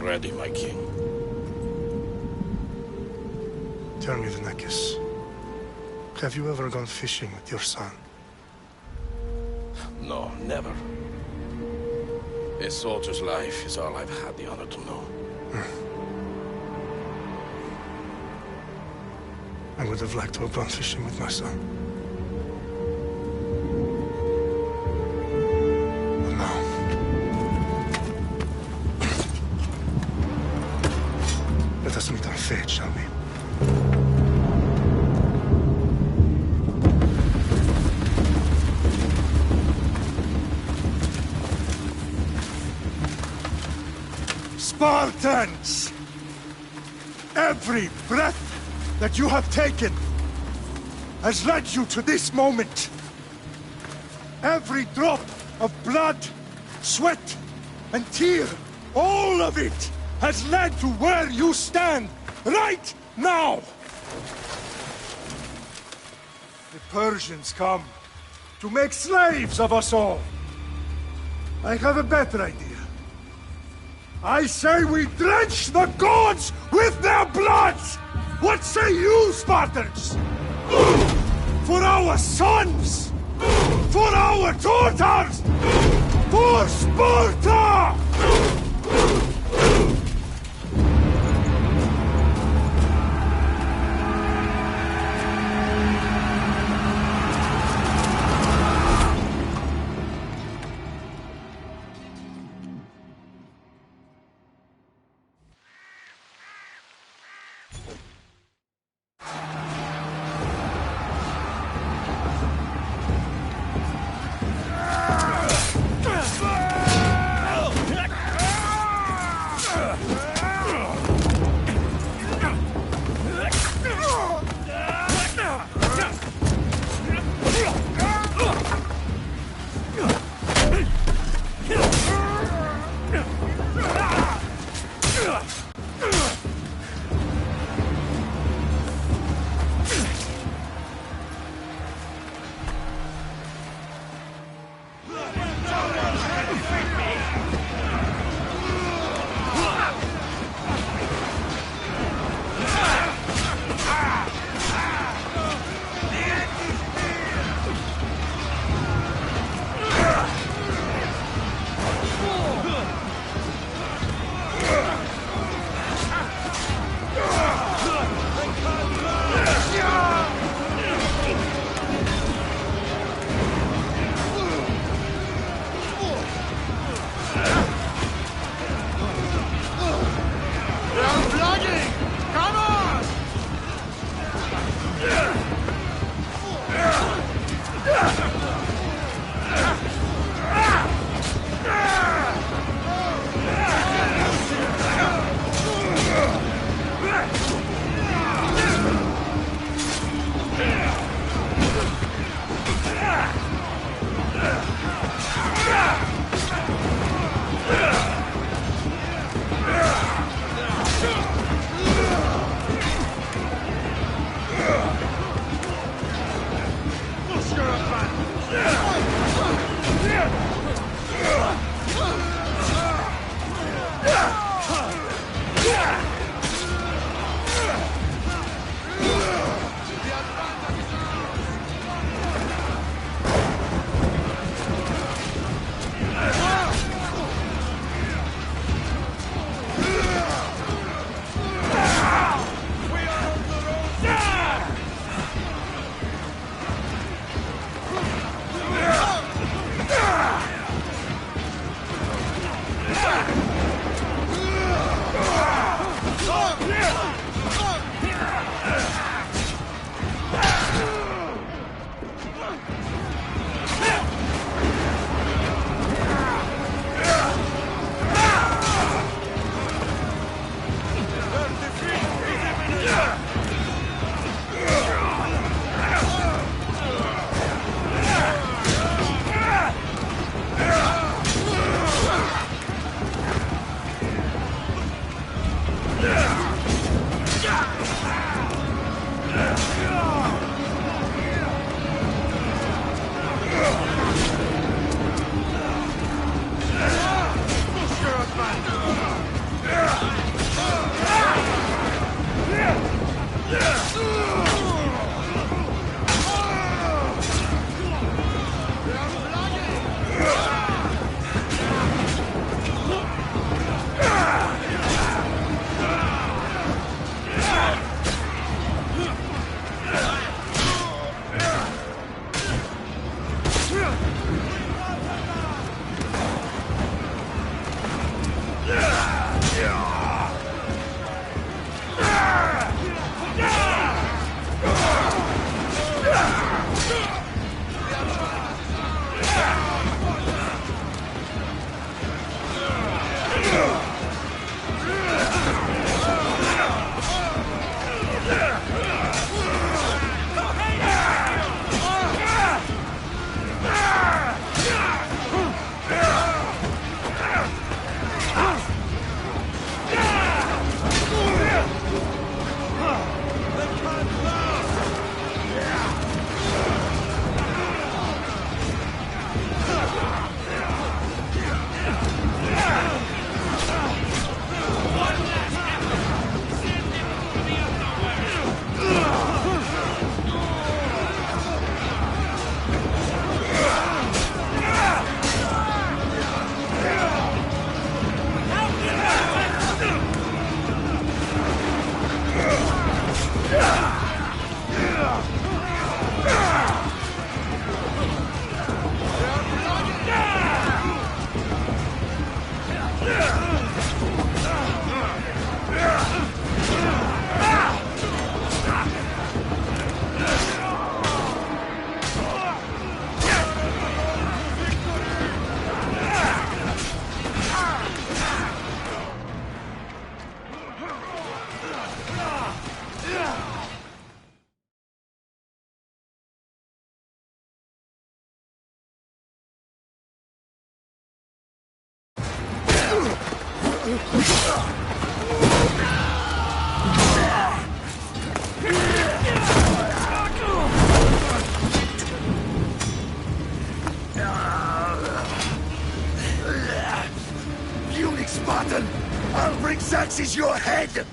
ready, my king. Tell me, Vinekis, have you ever gone fishing with your son? No, never. A soldier's life is all I've had the honor to know. I would have liked to have gone fishing with my son. But now... Let us meet our fate, shall we? Spartans! Every breath that you have taken has led you to this moment. Every drop of blood, sweat, and tear, all of it has led to where you stand right now. The Persians come to make slaves of us all. I have a better idea. I say we drench the gods with their blood! What say you, Spartans? For our sons! For our daughters! For Sparta! Unique Spartan! I'll bring Xerxes your head!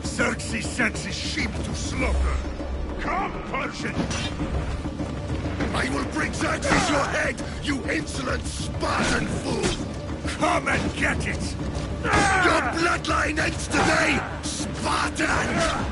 Xerxes sends his sheep to slaughter. Come, Persian! I will bring Xerxes your head, you insolent Spartan fool! Come and get it! Your bloodline ends today, Spartan!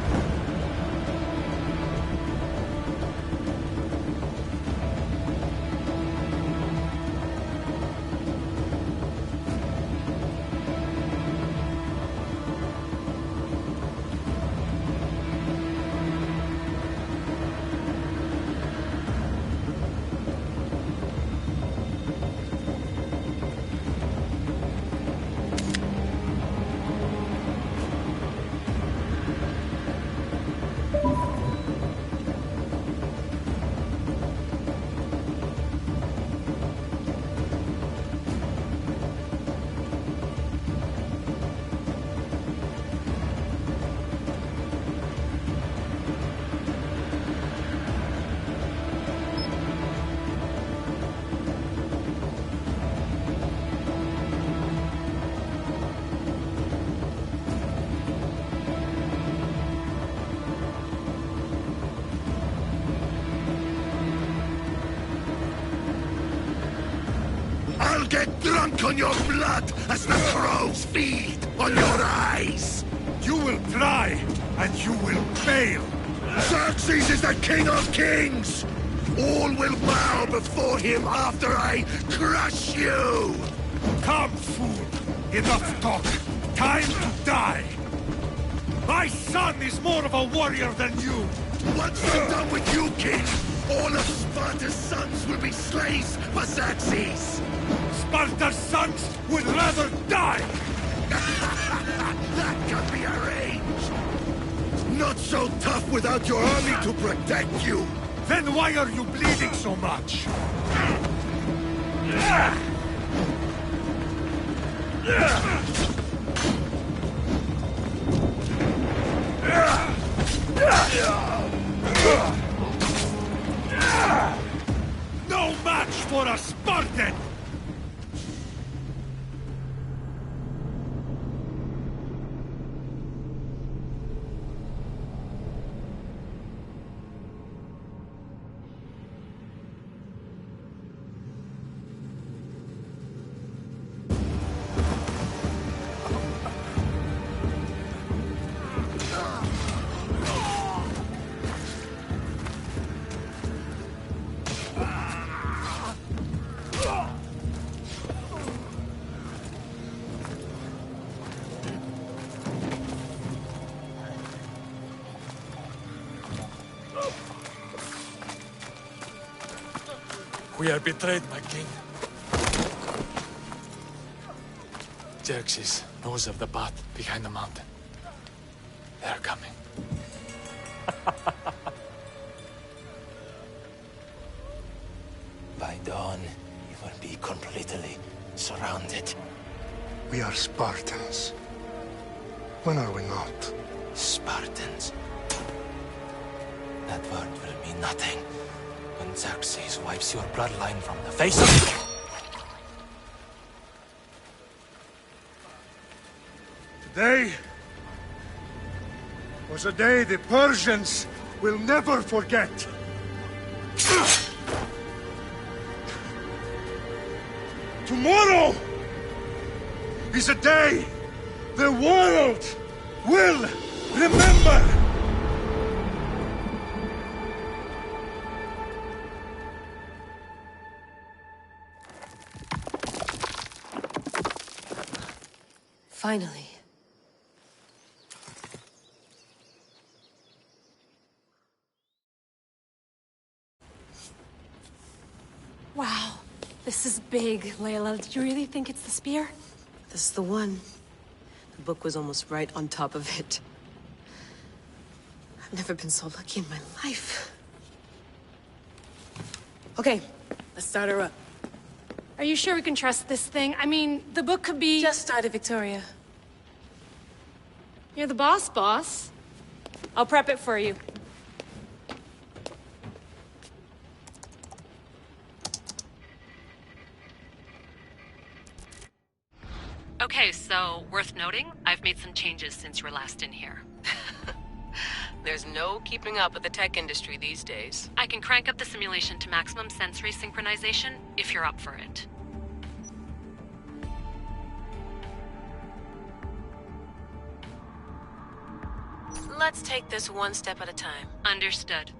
I'll get drunk on your blood as the crows feed on your eyes! You will try, and you will fail! Xerxes is the king of kings! All will bow before him after I crush you! Come, fool! Enough talk! Time to die! My son is more of a warrior than you! Once I'm done with you, king, all of Sparta's sons will be slaves for Xerxes! Sparta's sons would rather die! That can be arranged! Not so tough without your army to protect you! Then why are you bleeding so much? No match for a Spartan! We are betrayed, my king. Xerxes knows of the path behind the mountain. They are coming. By dawn, you will be completely surrounded. We are Spartans. When are we not? Spartans. That word will mean nothing when Xerxes wipes your bloodline from the face of... Today was a day the Persians will never forget. Tomorrow is a day the world will remember. Finally. Wow, this is big, Layla. Did you really think it's the spear? This is the one. The book was almost right on top of it. I've never been so lucky in my life. Okay, let's start her up. Are you sure we can trust this thing? I mean, the book could be... Just started, Victoria. You're the boss. I'll prep it for you. Okay, so, worth noting, I've made some changes since you were last in here. There's no keeping up with the tech industry these days. I can crank up the simulation to maximum sensory synchronization, if you're up for it. Let's take this one step at a time. Understood.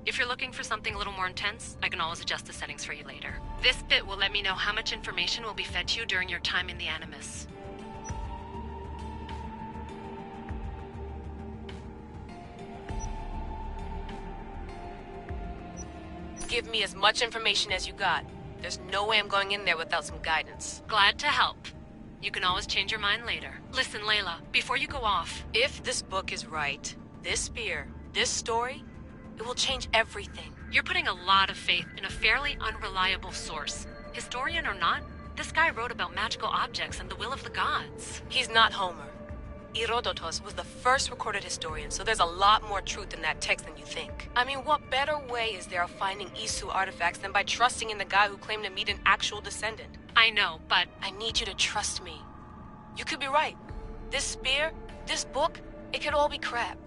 If you're looking for something a little more intense, I can always adjust the settings for you later. This bit will let me know how much information will be fed to you during your time in the Animus. Give me as much information as you got. There's no way I'm going in there without some guidance. Glad to help. You can always change your mind later. Listen, Layla, before you go off... If this book is right, this spear, this story, it will change everything. You're putting a lot of faith in a fairly unreliable source. Historian or not, this guy wrote about magical objects and the will of the gods. He's not Homer. Herodotus was the first recorded historian, so there's a lot more truth in that text than you think. I mean, what better way is there of finding Isu artifacts than by trusting in the guy who claimed to meet an actual descendant? I know, but... I need you to trust me. You could be right. This spear, this book, it could all be crap.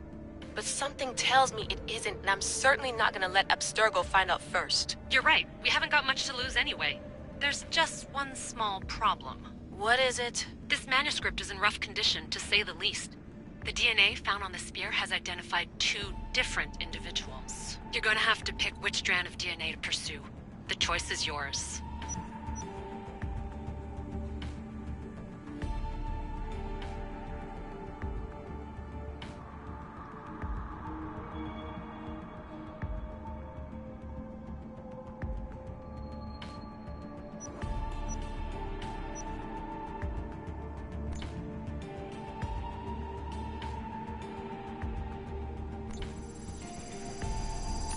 But something tells me it isn't, and I'm certainly not gonna let Abstergo find out first. You're right. We haven't got much to lose anyway. There's just one small problem. What is it? This manuscript is in rough condition, to say the least. The DNA found on the spear has identified 2 different individuals. You're going to have to pick which strand of DNA to pursue. The choice is yours.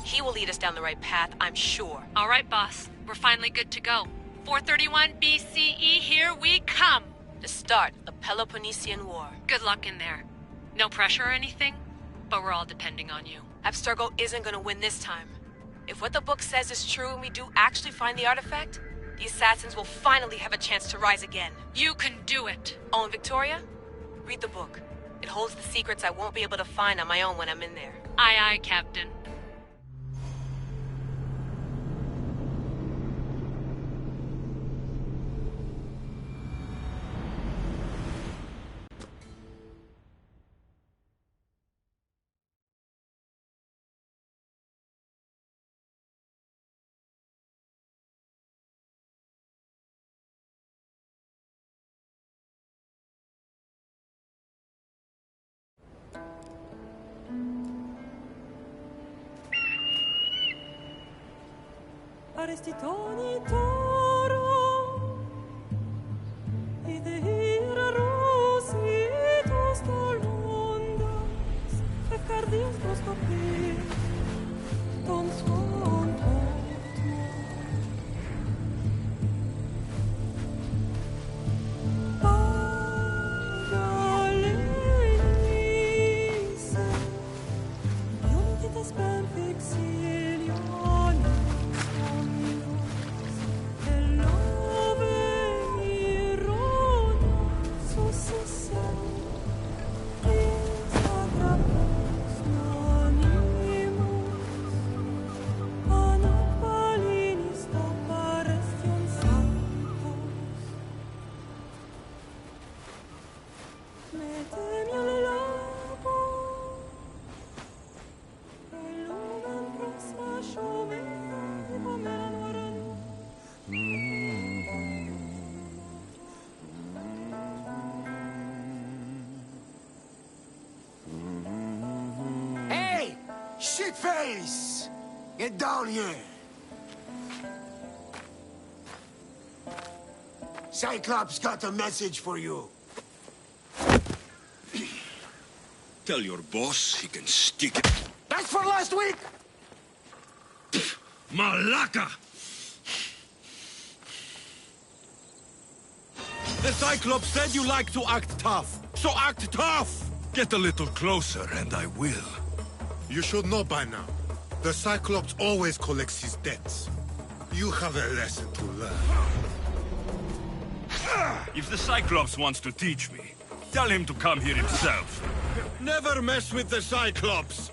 He will lead us down the right path, I'm sure. All right, boss. We're finally good to go. 431 BCE, here we come! The start of the Peloponnesian War. Good luck in there. No pressure or anything, but we're all depending on you. Abstergo isn't gonna win this time. If what the book says is true and we do actually find the artifact, the assassins will finally have a chance to rise again. You can do it! Oh, and Victoria? Read the book. It holds the secrets I won't be able to find on my own when I'm in there. Aye, aye, Captain. Arestitoni toro ide ira rositos tolmondas fefcardias proscopir ton son Shitface! Get down here! Cyclops got a message for you. Tell your boss he can stick it. That's for last week! Malaka! The Cyclops said you like to act tough. So act tough! Get a little closer and I will. You should know by now. The Cyclops always collects his debts. You have a lesson to learn. If the Cyclops wants to teach me, tell him to come here himself. Never mess with the Cyclops!